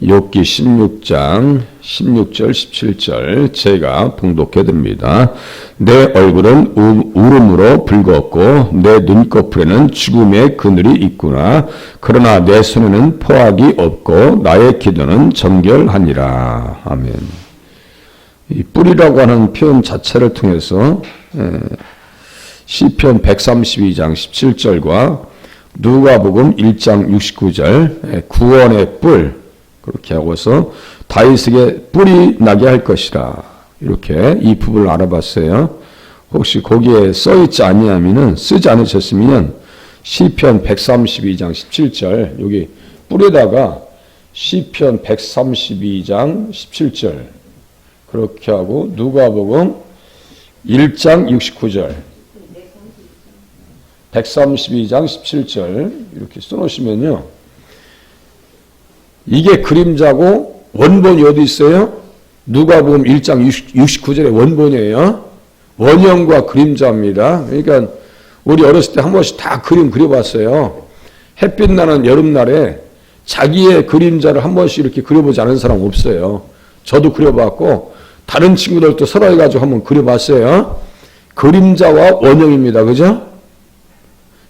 욥기 16장 16절 17절 제가 봉독해 드립니다. 내 얼굴은 울음으로 붉었고 내 눈꺼풀에는 죽음의 그늘이 있구나. 그러나 내 손에는 포악이 없고 나의 기도는 정결하니라. 아멘. 이 뿔이라고 하는 표현 자체를 통해서 시편 132장 17절과 누가복음 1장 69절 구원의 뿔 그렇게 하고서 다윗에게 뿔이 나게 할 것이라 이렇게 이 부분을 알아봤어요. 혹시 거기에 써있지 아니하면은 쓰지 않으셨으면 시편 132장 17절 여기 뿔에다가 시편 132장 17절 그렇게 하고 누가복음 1장 69절 132장 17절 이렇게 써놓으시면요. 이게 그림자고 원본이 어디 있어요? 누가복음 1장 69절의 원본이에요. 원형과 그림자입니다. 그러니까 우리 어렸을 때 한 번씩 다 그림 그려봤어요. 햇빛 나는 여름날에 자기의 그림자를 한 번씩 이렇게 그려보지 않은 사람 없어요. 저도 그려봤고 다른 친구들도 서로 해가지고 한번 그려봤어요. 그림자와 원형입니다. 그죠?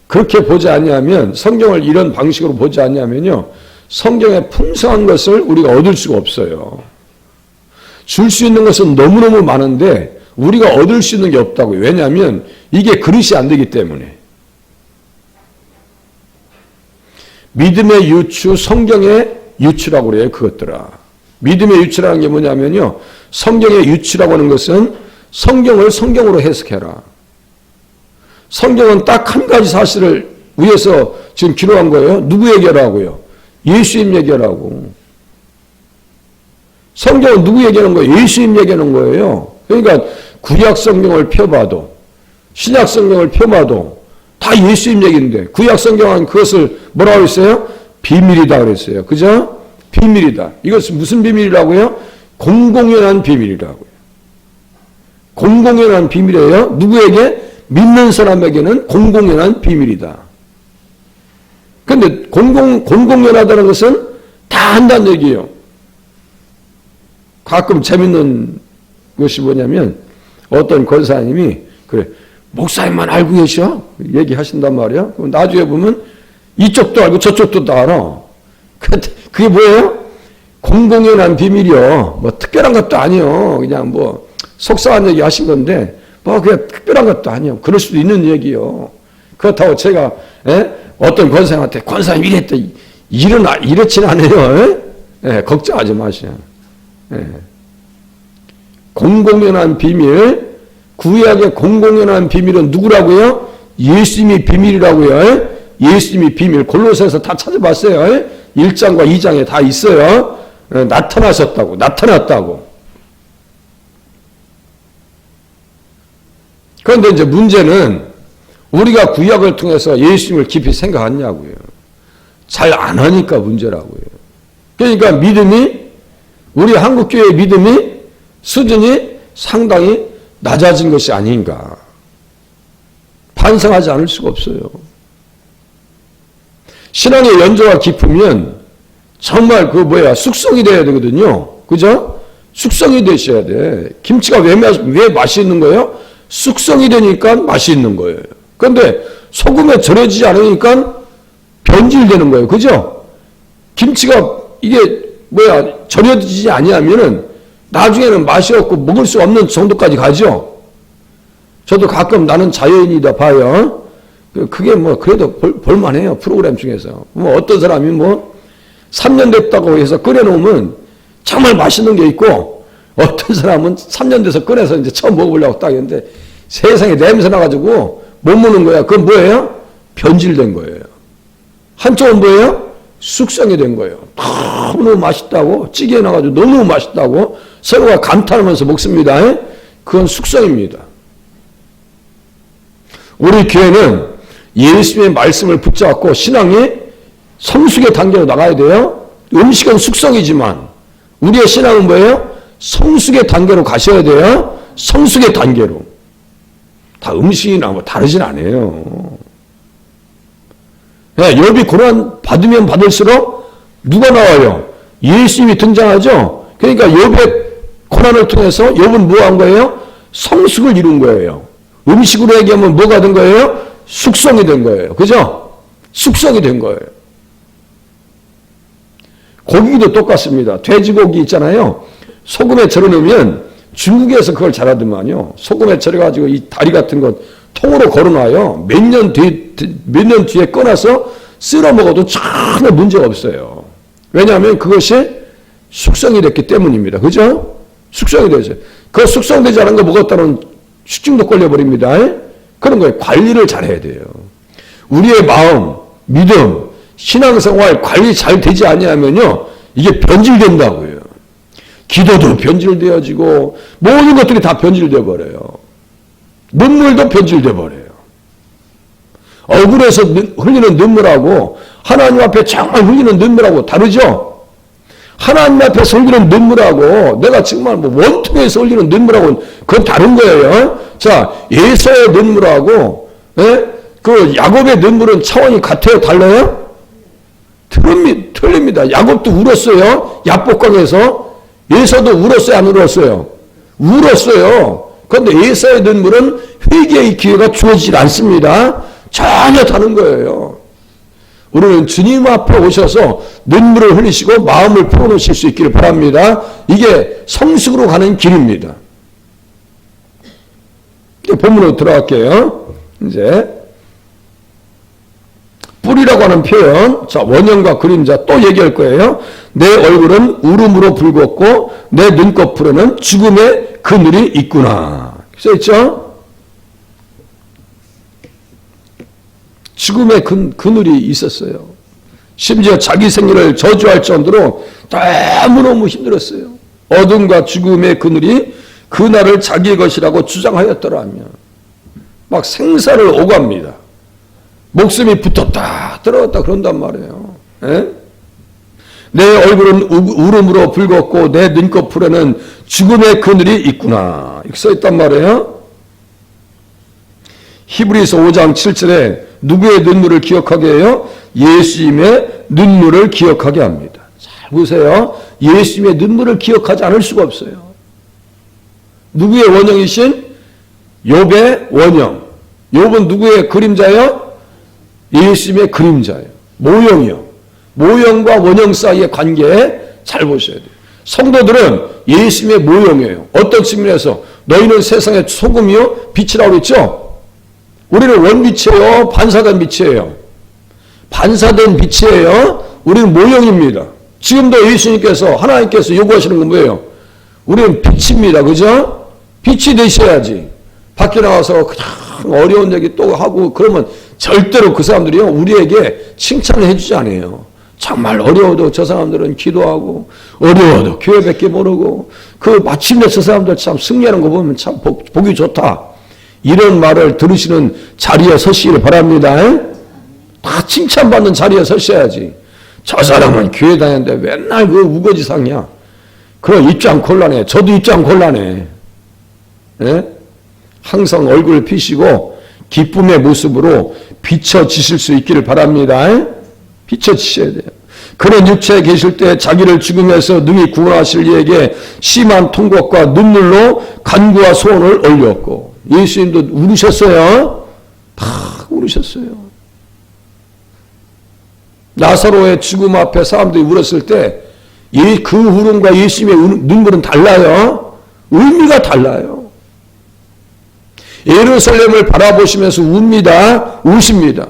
그렇게 보지 않냐면 성경을 이런 방식으로 보지 않냐면요. 성경의 풍성한 것을 우리가 얻을 수가 없어요. 줄 수 있는 것은 너무너무 많은데 우리가 얻을 수 있는 게 없다고요. 왜냐하면 이게 그릇이 안 되기 때문에. 믿음의 유추, 성경의 유추라고 그래요. 그것들아. 믿음의 유추라는 게 뭐냐면요. 성경의 유추라고 하는 것은 성경을 성경으로 해석해라. 성경은 딱 한 가지 사실을 위해서 지금 기록한 거예요. 누구 얘기하라고요? 예수님 얘기하라고. 성경은 누구 얘기하는 거예요? 예수님 얘기하는 거예요. 그러니까 구약 성경을 펴봐도 신약 성경을 펴봐도 다 예수님 얘기인데 구약 성경은 그것을 뭐라고 했어요? 비밀이다 그랬어요. 그죠? 비밀이다. 이것은 무슨 비밀이라고요? 공공연한 비밀이라고요. 공공연한 비밀이에요. 누구에게? 믿는 사람에게는 공공연한 비밀이다. 그런데 공공연하다는 것은 다 한다는 얘기예요. 가끔 재밌는 것이 뭐냐면 어떤 권사님이 그래 목사님만 알고 계셔? 얘기하신단 말이야. 그럼 나중에 보면 이쪽도 알고 저쪽도 다 알아. 그게 뭐예요? 공공연한 비밀이요. 뭐 특별한 것도 아니요. 그냥 뭐 속상한 얘기 하신 건데 뭐 그냥 특별한 것도 아니요. 그럴 수도 있는 얘기요. 그렇다고 제가 어떤 권사님한테 권사님 이랬다 이렇지는 않아요. 걱정하지 마세요. 공공연한 비밀, 구약의 공공연한 비밀은 누구라고요? 예수님이 비밀이라고요. 예수님이 비밀. 골로새에서 다 찾아봤어요. 1장과 2장에 다 있어요. 나타나셨다고, 나타났다고. 그런데 이제 문제는 우리가 구약을 통해서 예수님을 깊이 생각하냐고요. 잘 안 하니까 문제라고요. 그러니까 믿음이 우리 한국교회의 믿음이 수준이 상당히 낮아진 것이 아닌가. 반성하지 않을 수가 없어요. 신앙의 연조가 깊으면 정말 숙성이 돼야 되거든요. 그죠? 숙성이 되셔야 돼. 김치가 왜 맛있는 거예요? 숙성이 되니까 맛이 있는 거예요. 그런데 소금에 절여지지 않으니까 변질되는 거예요. 그죠? 김치가 이게 절여지지 아니하면은 나중에는 맛이 없고 먹을 수 없는 정도까지 가죠. 저도 가끔 나는 자연인이다 봐요. 그게 그래도 볼만해요. 프로그램 중에서. 어떤 사람이 3년 됐다고 해서 끓여놓으면 정말 맛있는 게 있고 어떤 사람은 3년 돼서 꺼내서 이제 처음 먹어보려고 딱 했는데 세상에 냄새 나가지고 못 먹는 거야. 그건 뭐예요? 변질된 거예요. 한쪽은 뭐예요? 숙성이 된 거예요. 너무 맛있다고 찌개에 나가지고 너무 맛있다고 서로가 감탄하면서 먹습니다. 그건 숙성입니다. 우리 교회는 예수님의 말씀을 붙잡고 신앙이 성숙의 단계로 나가야 돼요. 음식은 숙성이지만 우리의 신앙은 뭐예요? 성숙의 단계로 가셔야 돼요. 성숙의 단계로. 다 음식이나 다르진 않아요. 욥이 고난 받으면 받을수록 누가 나와요? 예수님이 등장하죠. 그러니까 욥의 고난을 통해서 욥은 뭐 한 거예요? 성숙을 이룬 거예요. 음식으로 얘기하면 뭐가 된 거예요? 숙성이 된 거예요. 그죠? 숙성이 된 거예요. 고기도 똑같습니다. 돼지고기 있잖아요. 소금에 절여 놓으면 중국에서 그걸 잘하더만요. 소금에 절여가지고 이 다리 같은 것 통으로 걸어놔요. 몇 년 뒤에 꺼내서 쓸어 먹어도 전혀 문제가 없어요. 왜냐하면 그것이 숙성이 됐기 때문입니다. 그죠? 숙성이 되죠. 그 숙성되지 않은 거 먹었다는 식중독 걸려버립니다. 그런 거에 관리를 잘해야 돼요. 우리의 마음, 믿음, 신앙생활 관리 잘 되지 아니하면요, 이게 변질된다고요. 기도도 변질되어지고 모든 것들이 다 변질되어 버려요. 눈물도 변질되어 버려요. 억울해서 흘리는 눈물하고 하나님 앞에 정말 흘리는 눈물하고 다르죠? 하나님 앞에서 흘리는 눈물하고 내가 정말 뭐 원통에서 흘리는 눈물하고는 그건 다른 거예요. 자, 에서의 눈물하고 그 야곱의 눈물은 차원이 같아요? 달라요? 틀립니다. 야곱도 울었어요. 야복강에서. 에서도 울었어요? 안 울었어요? 울었어요. 그런데 에서의 눈물은 회개의 기회가 주어지질 않습니다. 전혀 다른 거예요. 우리는 주님 앞에 오셔서 눈물을 흘리시고 마음을 풀어놓으실 수 있기를 바랍니다. 이게 성숙으로 가는 길입니다. 본문으로 들어갈게요. 이제 뿔이라고 하는 표현, 자, 원형과 그림자 또 얘기할 거예요. 내 얼굴은 울음으로 붉었고 내 눈꺼풀에는 죽음의 그늘이 있구나. 써있죠? 죽음의 그늘이 있었어요. 심지어 자기 생일을 저주할 정도로 너무너무 힘들었어요. 어둠과 죽음의 그늘이 그날을 자기의 것이라고 주장하였더라면 막 생사를 오갑니다. 목숨이 붙었다 들어갔다 그런단 말이에요. 에? 내 얼굴은 울음으로 붉었고 내 눈꺼풀에는 죽음의 그늘이 있구나. 이렇게 써있단 말이에요. 히브리서 5장 7절에 누구의 눈물을 기억하게 해요? 예수님의 눈물을 기억하게 합니다. 잘 보세요. 예수님의 눈물을 기억하지 않을 수가 없어요. 누구의 원형이신? 욥의 원형. 욥은 누구의 그림자예요? 예수님의 그림자예요. 모형이요. 모형과 원형 사이의 관계 잘 보셔야 돼요. 성도들은 예수님의 모형이에요. 어떤 측면에서 너희는 세상의 소금이요 빛이라고 그랬죠? 우리는 원빛이에요? 반사된 빛이에요? 반사된 빛이에요? 우리는 모형입니다. 지금도 예수님께서 하나님께서 요구하시는 건 뭐예요? 우리는 빛입니다. 그죠? 빛이 되셔야지. 밖에 나와서 그냥 어려운 얘기 또 하고 그러면 절대로 그 사람들이요 우리에게 칭찬을 해주지 않아요. 정말 어려워도 저 사람들은 기도하고 어려워도 교회밖에 모르고 그 마침내 저 사람들 참 승리하는 거 보면 참 보기 좋다. 이런 말을 들으시는 자리에 서시기를 바랍니다. 다 칭찬받는 자리에 서셔야지. 저 사람은 교회 다니는데 맨날 그 우거지상이야. 그럼 입장 곤란해. 저도 입장 곤란해. 예? 항상 얼굴을 피시고 기쁨의 모습으로 비춰지실 수 있기를 바랍니다. 비춰지셔야 돼요. 그런 육체에 계실 때 자기를 죽음에서 능히 구원하실 이에게 심한 통곡과 눈물로 간구와 소원을 올렸고 예수님도 울으셨어요. 다 울으셨어요. 나사로의 죽음 앞에 사람들이 울었을 때 그 울음과 예수님의 눈물은 달라요. 의미가 달라요. 예루살렘을 바라보시면서 웁니다. 우십니다.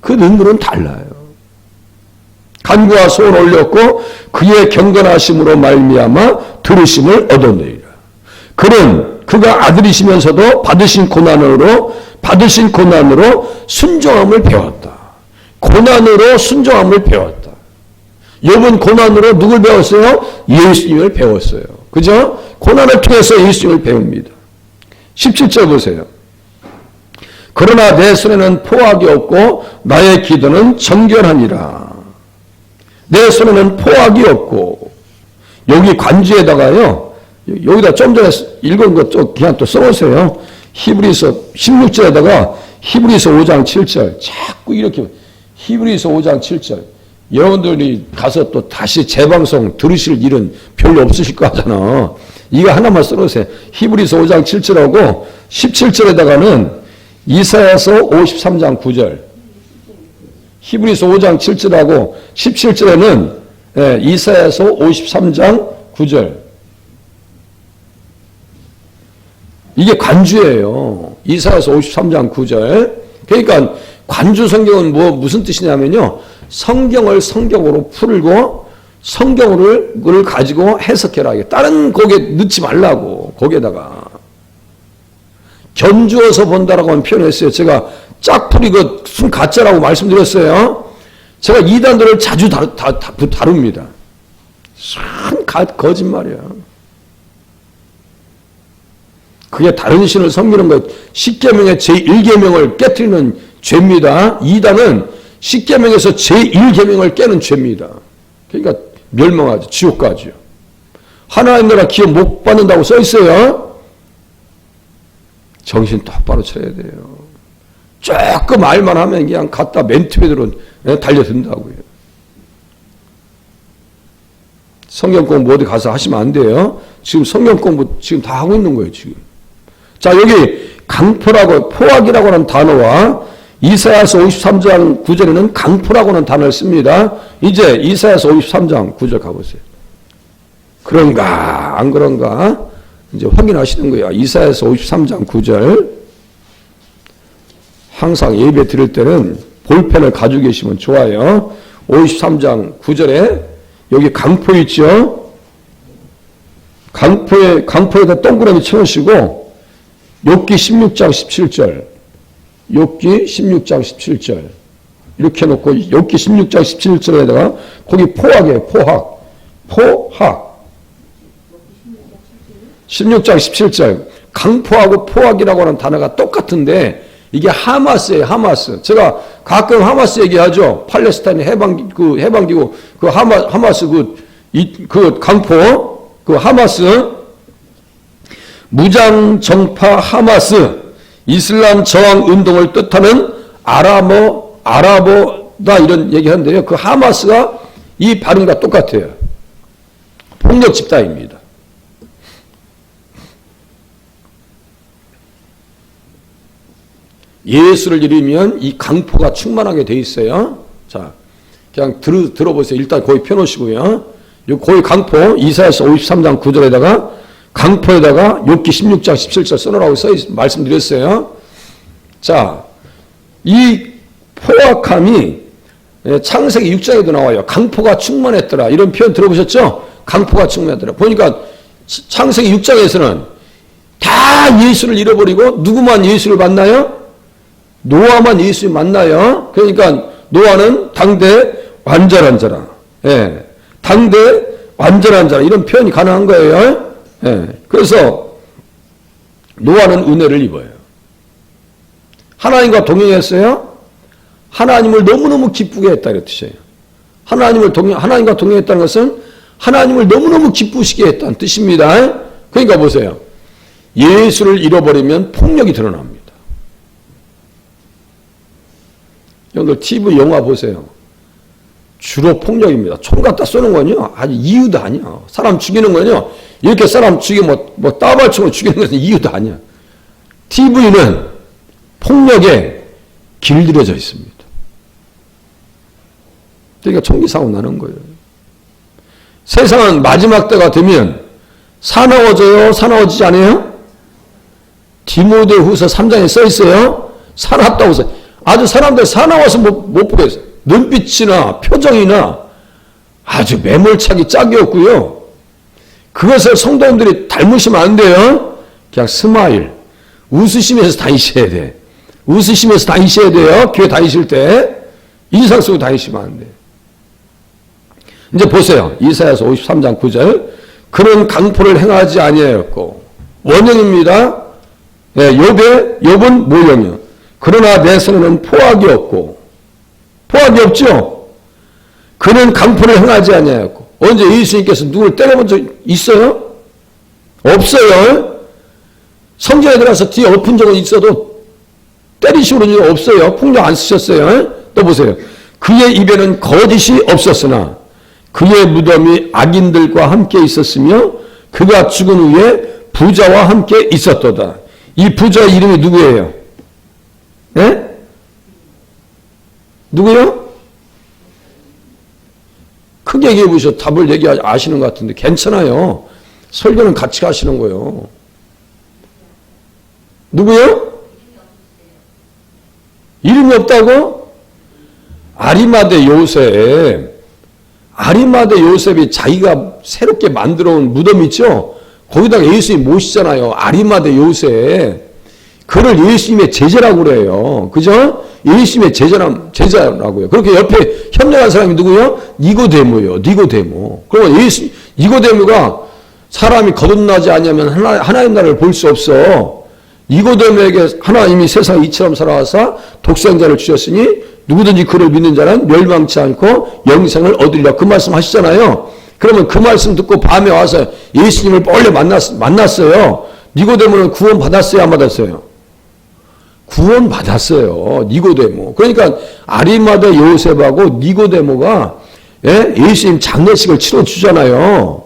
그 눈물은 달라요. 간구와 소원 올렸고 그의 경건하심으로 말미암아 들으심을 얻었느니라. 그가 아들이시면서도 받으신 고난으로 순종함을 배웠다. 고난으로 순종함을 배웠다. 욥은 고난으로 누굴 배웠어요? 예수님을 배웠어요. 그죠? 고난을 통해서 예수님을 배웁니다. 17절 보세요. 그러나 내 손에는 포악이 없고 나의 기도는 정결하니라. 내 손에는 포악이 없고 여기 관주에다가요. 여기다 좀 전에 읽은 것 좀 그냥 또 써보세요. 히브리서 16절에다가 히브리서 5장 7절 자꾸 이렇게 히브리서 5장 7절 여러분들이 가서 또 다시 재방송 들으실 일은 별로 없으실 거 하잖아. 이거 하나만 써놓으세요. 히브리서 5장 7절하고 17절에다가는 이사야서 53장 9절. 히브리서 5장 7절하고 17절에는 이사야서 53장 9절. 이게 관주예요. 이사야서 53장 9절. 그러니까 관주 성경은 무슨 뜻이냐면요. 성경을 성경으로 풀고 성경을 가지고 해석해라. 다른 거기에 넣지 말라고. 거기에다가. 견주어서 본다라고 표현했어요. 제가 짝풀이 순 가짜라고 말씀드렸어요. 제가 이단들을 자주 다룹니다. 순 거짓말이야. 그게 다른 신을 섬기는 것, 10계명의 제1계명을 깨트리는 죄입니다. 이단은 10계명에서 제1계명을 깨는 죄입니다. 그러니까 멸망하죠. 지옥 가죠. 하나님 나라 기업 못 받는다고 써 있어요. 정신 똑바로 차려야 돼요. 조금 말만 하면 그냥 갖다 맨투맨으로 달려든다고요. 성경 공부 어디 가서 하시면 안 돼요. 지금 성경 공부 지금 다 하고 있는 거예요, 지금. 자, 여기 강포라고, 포악이라고 하는 단어와 이사야서 53장 9절에는 강포라고 하는 단어를 씁니다. 이제 이사야서 53장 9절 가보세요. 그런가, 안 그런가? 이제 확인하시는 거예요. 이사야서 53장 9절. 항상 예배 드릴 때는 볼펜을 가지고 계시면 좋아요. 53장 9절에 여기 강포 있죠? 강포에다 동그라미 쳐놓으시고, 욥기 16장 17절. 욥기 16장 17절. 이렇게 놓고, 욥기 16장 17절에다가, 거기 포악이에요, 포악. 포악. 16장 17절. 강포하고 포악이라고 하는 단어가 똑같은데, 이게 하마스예요, 하마스. 제가 가끔 하마스 얘기하죠. 팔레스타인 해방기구, 하마스 강포, 하마스. 무장정파 하마스, 이슬람 저항 운동을 뜻하는 아랍어다 이런 얘기 하는데요. 그 하마스가 이 발음과 똑같아요. 폭력 집단입니다. 예수를 잃으면 이 강포가 충만하게 돼 있어요. 자, 그냥 들어보세요. 일단 거기 펴놓으시고요. 거기 강포, 이사야서 53장 9절에다가 강포에다가 욥기 16장 17절 써놓으라고 말씀드렸어요. 자, 이 포악함이 창세기 6장에도 나와요. 강포가 충만했더라. 이런 표현 들어보셨죠? 강포가 충만했더라. 보니까 창세기 6장에서는 다 예수를 잃어버리고 누구만 예수를 만나요? 노아만 예수를 만나요. 그러니까 노아는 당대 완전한 자라. 예. 당대 완전한 자라. 이런 표현이 가능한 거예요. 예. 그래서 노아는 은혜를 입어요. 하나님과 동행했어요. 하나님을 너무너무 기쁘게 했다 이런 뜻이에요. 하나님과 동행했다는 것은 하나님을 너무너무 기쁘시게 했다는 뜻입니다. 그러니까 보세요. 예수를 잃어버리면 폭력이 드러납니다. 여러분들 TV 영화 보세요. 주로 폭력입니다. 총 갖다 쏘는 건요. 아주 이유도 아니야. 사람 죽이는 건요. 이렇게 사람 죽이면 따발총을 죽이는 것은 이유도 아니야. TV는 폭력에 길들여져 있습니다. 그러니까 총기사고 나는 거예요. 세상은 마지막 때가 되면 사나워져요? 사나워지지 않아요? 디모데후서 3장에 써 있어요. 사납다고 써. 아주 사람들 사나워서 못 보겠어요. 눈빛이나 표정이나 아주 매몰차기 짝이 없고요. 그것을 성도님들이 닮으시면 안 돼요. 그냥 스마일. 웃으시면서 다니셔야 돼. 웃으시면서 다니셔야 돼요. 교회 다니실 때. 인상 쓰고 다니시면 안 돼. 이제 보세요. 이사야서 53장 9절. 그런 강포를 행하지 아니하였고 원형입니다. 네, 욥은 모형이요. 그러나 내 손에는 포악이 없고 포악이 없죠. 그는 강포를 행하지 아니하였고 언제 예수님께서 누구를 때려본 적 있어요? 없어요. 성전에 들어가서 뒤에 엎은 적은 있어도 때리시고 그런 적 없어요. 폭력 안 쓰셨어요. 또 보세요. 그의 입에는 거짓이 없었으나 그의 무덤이 악인들과 함께 있었으며 그가 죽은 후에 부자와 함께 있었도다. 이 부자의 이름이 누구예요? 예? 누구요? 크게 얘기해 보셔. 답을 아시는 것 같은데 괜찮아요. 설교는 같이 하시는 거예요. 누구요? 이름이 없다고? 아리마대 요셉. 아리마대 요셉이 자기가 새롭게 만들어 온 무덤 있죠? 거기다가 예수님 모시잖아요. 아리마대 요셉. 그를 예수님의 제자라고 그래요. 그죠? 예수님의 제자라고요. 그렇게 옆에 협력한 사람이 누구요? 니고데모요. 니고데모. 그러면 니고데모가 사람이 거듭나지 않으면 하나님 나라를 볼 수 없어. 니고데모에게 하나님이 세상 이처럼 살아와서 독생자를 주셨으니 누구든지 그를 믿는 자는 멸망치 않고 영생을 얻으리라. 그 말씀 하시잖아요. 그러면 그 말씀 듣고 밤에 와서 예수님을 빨리 만났어요. 니고데모는 구원 받았어요? 안 받았어요? 구원 받았어요. 니고데모. 그러니까 아리마대 요셉하고 니고데모가 예수님 장례식을 치러주잖아요.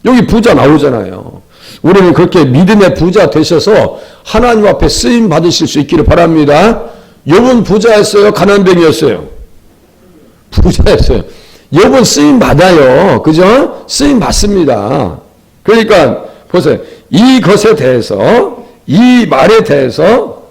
여기 부자 나오잖아요. 우리는 그렇게 믿음의 부자 되셔서 하나님 앞에 쓰임 받으실 수 있기를 바랍니다. 욥은 부자였어요? 가난뱅이였어요? 부자였어요. 욥은 쓰임 받아요. 그죠? 쓰임 받습니다. 그러니까 보세요. 이것에 대해서, 이 말에 대해서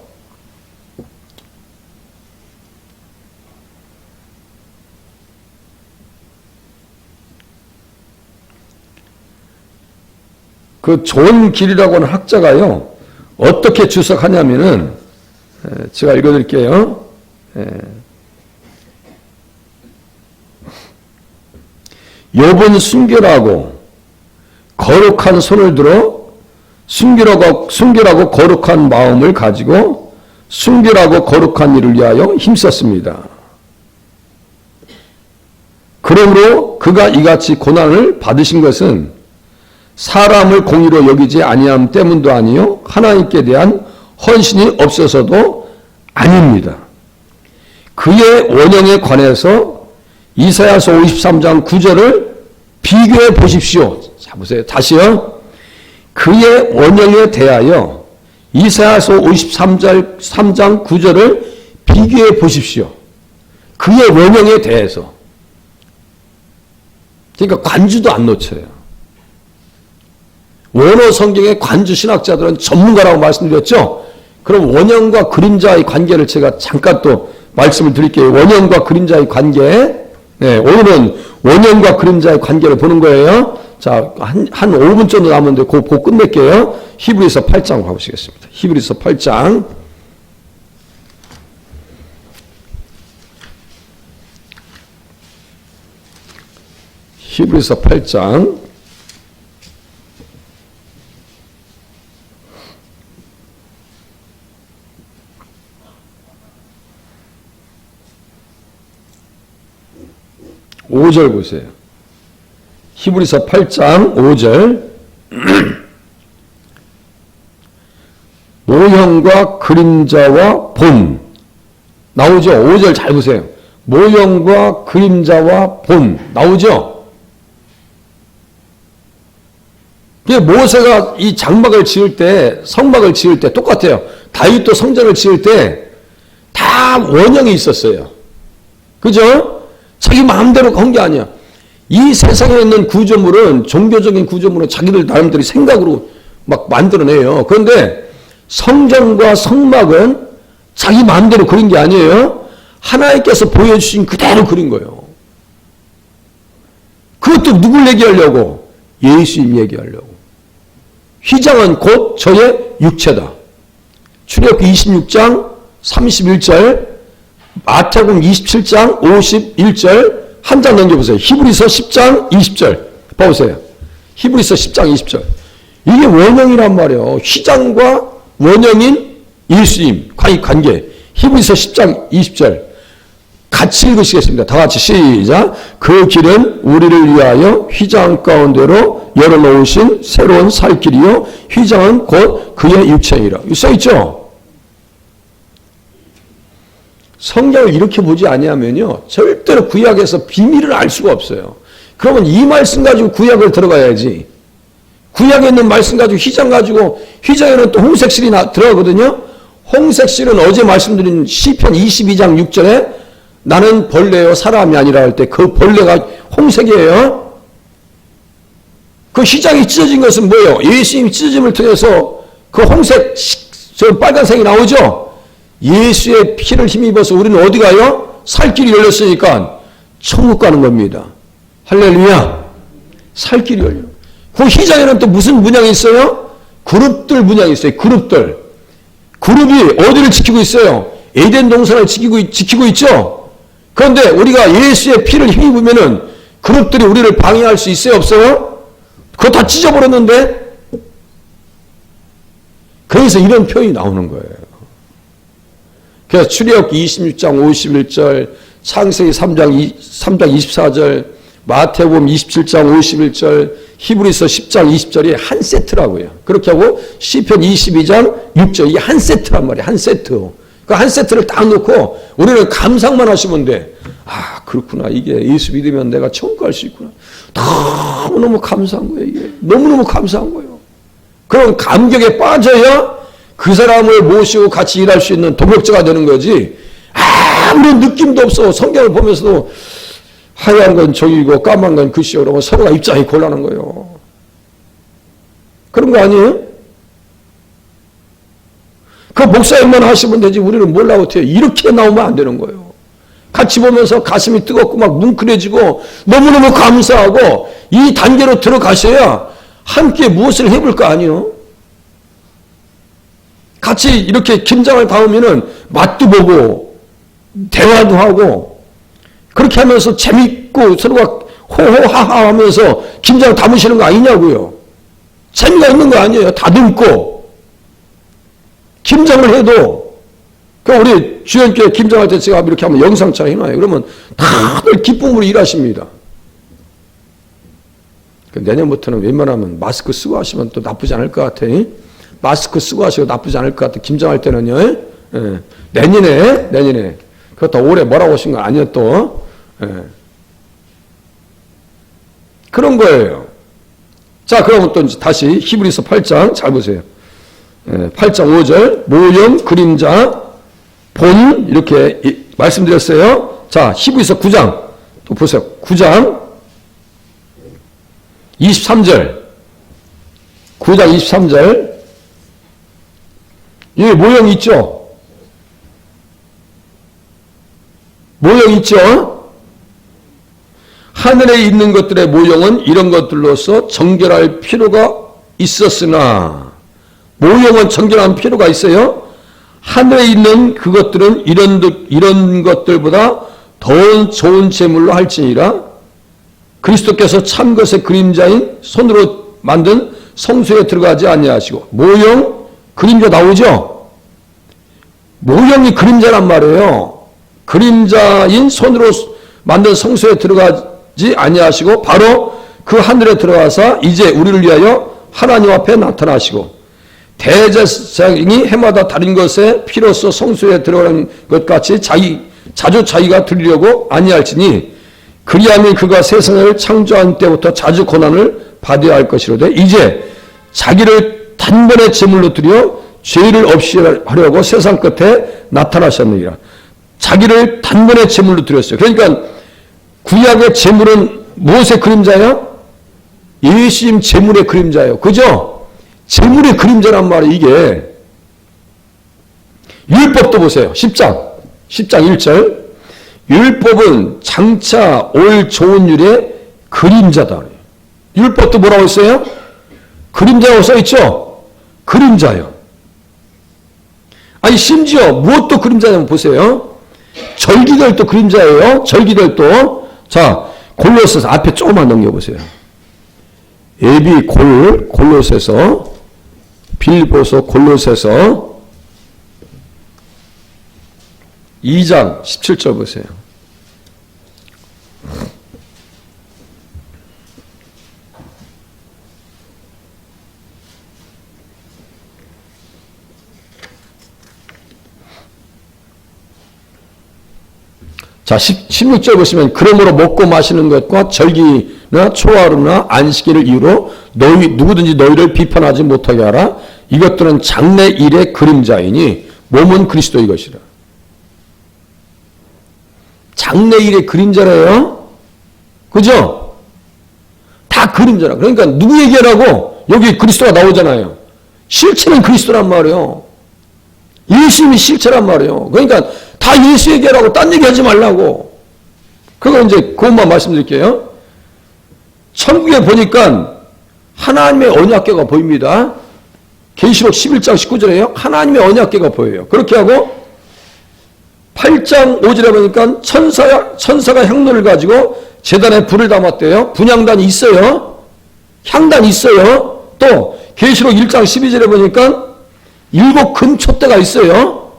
그 존 길이라고 하는 학자가요, 어떻게 주석하냐면은, 제가 읽어드릴게요. 욥은 순결하고 거룩한 손을 들어 순결하고 거룩한 마음을 가지고 순결하고 거룩한 일을 위하여 힘썼습니다. 그러므로 그가 이같이 고난을 받으신 것은 사람을 공의로 여기지 아니함 때문도 아니요 하나님께 대한 헌신이 없어서도 아닙니다. 그의 원형에 관해서 이사야서 53장 9절을 비교해 보십시오. 자, 보세요. 다시요. 그의 원형에 대하여 이사야서 53장 9절을 비교해 보십시오. 그의 원형에 대해서. 그러니까 관주도 안 놓쳐요. 원어 성경의 관주 신학자들은 전문가라고 말씀드렸죠. 그럼 원형과 그림자의 관계를 제가 잠깐 또 말씀을 드릴게요. 원형과 그림자의 관계. 네, 오늘은 원형과 그림자의 관계를 보는 거예요. 자, 한 5분 정도 남았는데 그거 끝낼게요. 히브리서 8장 가보시겠습니다. 히브리서 8장. 히브리서 8장. 오절 보세요. 히브리서 8장 5절. 모형과 그림자와 본. 나오죠? 5절 잘 보세요. 모형과 그림자와 본. 나오죠? 모세가 이 장막을 지을 때, 성막을 지을 때 똑같아요. 다윗도 성전을 지을 때 다 원형이 있었어요. 그죠? 자기 마음대로 한 게 아니야. 이 세상에 있는 구조물은 종교적인 구조물은 자기들 나름대로 생각으로 막 만들어내요. 그런데 성전과 성막은 자기 마음대로 그린 게 아니에요. 하나님께서 보여주신 그대로 그린 거예요. 그것도 누굴 얘기하려고? 예수님 얘기하려고. 휘장은 곧 저의 육체다. 출애굽기 26장 31절, 마태복음 27장 51절, 한 장 넘겨보세요. 히브리서 10장 20절 봐보세요. 히브리서 10장 20절. 이게 원형이란 말이에요. 휘장과 원형인 예수님 관계. 히브리서 10장 20절 같이 읽으시겠습니다. 다 같이 시작. 그 길은 우리를 위하여 휘장 가운데로 열어놓으신 새로운 살 길이요 휘장은 곧 그의 육체이라. 써있죠? 성경을 이렇게 보지 아니하면요, 절대로 구약에서 비밀을 알 수가 없어요. 그러면 이 말씀 가지고 구약을 들어가야지. 구약에 있는 말씀 가지고 휘장 가지고, 휘장에는 또 홍색실이 들어가거든요. 홍색실은 어제 말씀드린 시편 22장 6절에 나는 벌레요 사람이 아니라 할 때 그 벌레가 홍색이에요. 그 휘장이 찢어진 것은 뭐예요? 예수님이 찢어짐을 통해서 그 홍색, 저 빨간색이 나오죠? 예수의 피를 힘입어서 우리는 어디 가요? 살 길이 열렸으니까 천국 가는 겁니다. 할렐루야. 살 길이 열려. 그 휘장에는 또 무슨 문양이 있어요? 그룹들 문양이 있어요. 그룹들. 그룹이 어디를 지키고 있어요? 에덴 동산을 지키고 있죠? 그런데 우리가 예수의 피를 힘입으면은 그룹들이 우리를 방해할 수 있어요? 없어요? 그거 다 찢어버렸는데? 그래서 이런 표현이 나오는 거예요. 그래서 출애굽기 26장 51절, 창세기 3장 24절, 마태복음 27장 51절, 히브리서 10장 20절이 한 세트라고요. 그렇게 하고 시편 22장 6절, 이게 한 세트란 말이에요. 한 세트. 그 한 세트를 딱 놓고 우리는 감상만 하시면 돼. 아, 그렇구나. 이게 예수 믿으면 내가 천국 갈 수 있구나. 너무너무 감사한 거예요. 이게 너무너무 감사한 거예요. 그런 감격에 빠져야 그 사람을 모시고 같이 일할 수 있는 동역자가 되는 거지. 아무런 느낌도 없어. 성경을 보면서도 하얀 건 저기고 까만 건 글씨고 그러면 서로가 입장이 곤란한 거예요. 그런 거 아니에요? 그 목사님만 하시면 되지 우리는 몰라고 해요. 이렇게 나오면 안 되는 거예요. 같이 보면서 가슴이 뜨겁고 막 뭉클해지고 너무너무 감사하고 이 단계로 들어가셔야 함께 무엇을 해볼 거 아니에요? 같이 이렇게 김장을 담으면은 맛도 보고 대화도 하고 그렇게 하면서 재밌고 서로가 호호하하 하면서 김장 담으시는 거 아니냐고요. 재미가 있는 거 아니에요. 다듬고 김장을 해도 우리 주연교회 김장할 때 제가 이렇게 한번 영상처럼 해놔요. 그러면 다들 기쁨으로 일하십니다. 내년부터는 웬만하면 마스크 쓰고 하시면 또 나쁘지 않을 것 같아. 마스크 쓰고 하시고 나쁘지 않을 것 같아. 김장할 때는요. 예. 내년에. 그것도 올해 뭐라고 하신 거 아니야 또. 예. 그런 거예요. 자, 그러면 또 다시 히브리서 8장 잘 보세요. 8장 5절 모형, 그림자, 본 이렇게 말씀드렸어요. 자, 히브리서 9장 또 보세요. 9장 23절 9장 23절 여기 모형 있죠? 모형 있죠? 하늘에 있는 것들의 모형은 이런 것들로서 정결할 필요가 있었으나 모형은 정결한 필요가 있어요. 하늘에 있는 그것들은 이런 것들보다 더 좋은 제물로 할지니라. 그리스도께서 참 것의 그림자인 손으로 만든 성소에 들어가지 아니하시고 모형 그림자 나오죠? 모형이 그림자란 말이에요. 그림자인 손으로 만든 성소에 들어가지 아니하시고 바로 그 하늘에 들어가서 이제 우리를 위하여 하나님 앞에 나타나시고 대제사장이 해마다 다른 것에 피로써 성소에 들어가는 것 같이 자주 자기가 드리려고 아니할지니 그리하면 그가 세상을 창조한 때부터 자주 고난을 받아야 할 것이로되 이제 자기를 단번에 제물로 드려 죄를 없이 하려고 세상 끝에 나타나셨느니라. 자기를 단번에 제물로 드렸어요. 그러니까 구약의 제물은 무엇의 그림자예요? 예수님 제물의 그림자예요. 그죠? 제물의 그림자란 말이 이게 율법도 보세요. 10장 1절 율법은 장차 올 좋은 일의 그림자다. 율법도 뭐라고 했어요? 그림자라고 써있죠? 그림자요. 아니 심지어 무엇도 그림자냐면 보세요. 절기들도 그림자예요. 절기들도. 자, 골로새서 앞에 조금만 넘겨보세요. 예비 골로새서 빌보서 골로새서 2장 17절 보세요. 자, 16절 보시면 그러므로 먹고 마시는 것과 절기나 초하루나 안식일을 이유로 누구든지 너희를 비판하지 못하게 하라. 이것들은 장래 일의 그림자이니 몸은 그리스도의 것이라. 장래 일의 그림자래요. 그죠? 다 그림자라. 그러니까 누구 얘기하라고? 여기 그리스도가 나오잖아요. 실체는 그리스도란 말이에요. 예수님이 실체란 말이에요. 그러니까 다 예수 얘기하라고 딴 얘기 하지 말라고. 그거 이제 그것만 말씀드릴게요. 천국에 보니까 하나님의 언약궤가 보입니다. 계시록 11장 19절에요. 하나님의 언약궤가 보여요. 그렇게 하고 8장 5절에 보니까 천사가 향로를 가지고 제단에 불을 담았대요. 분향단이 있어요. 향단이 있어요. 또 계시록 1장 12절에 보니까 7 금촛대가 있어요.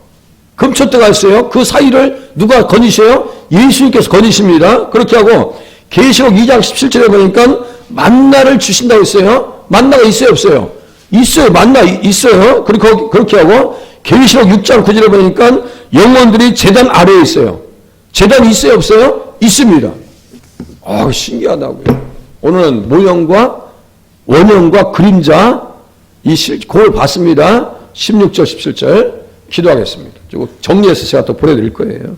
금촛대가 있어요. 그 사이를 누가 거니셔요? 예수님께서 거니십니다. 그렇게 하고 계시록 2장 17절에 보니까 만나를 주신다고 했어요. 만나가 있어요, 없어요? 있어요. 만나 있어요. 그렇게 하고 계시록 6장 9절에 보니까 영혼들이 제단 아래에 있어요. 제단이 있어요, 없어요? 있습니다. 신기하다고요. 오늘은 모형과 원형과 그림자 그걸 봤습니다. 16절, 17절 기도하겠습니다. 정리해서 제가 또 보내드릴 거예요.